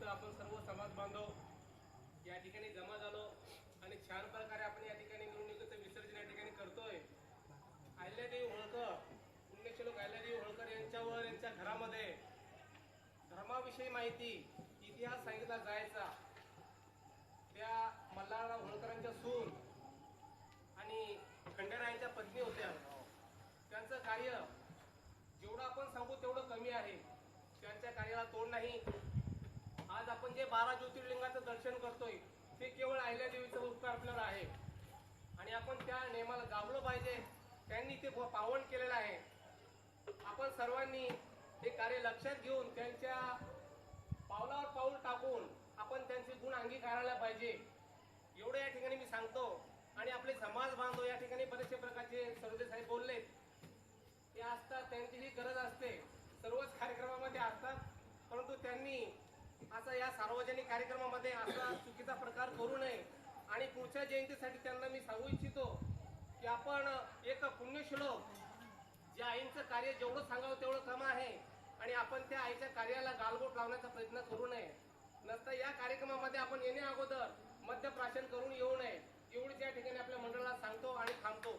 आपण सर्व समाज बांधव या ठिकाणी जमा झालो आणि छान प्रकारे आपण या ठिकाणी निवडणुकीचं विसर्जन या ठिकाणी करतोय। अहिल्यादेवी होळकर, पुण्यश्लोक अहिल्यादेवी होळकर यांच्यावर यांच्या घरामध्ये धर्माविषयी माहिती, इतिहास सांगितला जायचा। त्या मल्हारराव होळकरांच्या सून आणि खंडेरायांच्या पत्नी होत्या। त्यांचं कार्य जेवढं आपण सांगू तेवढं कमी आहे। त्यांच्या कार्याला तोड नाही। आज आपण जे 12 ज्योतिर्लिंगाचं दर्शन करतोय ते केवळ अहिल्यादेवीचा उपकार आपल्याला आहे आणि आपण त्या नियमाला जागलो पाहिजे। त्यांनी ते पावन केलेलं आहे। आपण सर्वांनी हे कार्य लक्षात घेऊन त्यांच्या पावलावर पाऊल टाकून आपण त्यांचे गुण अंगीकारायला पाहिजे, एवढं या ठिकाणी मी सांगतो। आणि आपले समाज बांधव या ठिकाणी बरेचसे प्रकारचे सरोदे साहेब बोलले, ते असतात, त्यांची ही गरज असते, सर्वच कार्यक्रमामध्ये असतात, परंतु त्यांनी असा या सार्वजनिक कार्यक्रमामध्ये असा चुकीचा प्रकार करू नये। आणि पुढच्या जयंतीसाठी त्यांना मी सांगू इच्छितो की आपण एक पुण्यश्लोक, ज्या आईंचं कार्य जेवढं सांगावं तेवढं कम आहे आणि आपण त्या आईच्या कार्याला गालबोट लावण्याचा प्रयत्न करू नये। नसता या कार्यक्रमामध्ये आपण येण्या अगोदर मद्यप्राशन करून येऊ नये, एवढीच या ठिकाणी आपल्या मंडळाला सांगतो आणि थांबतो।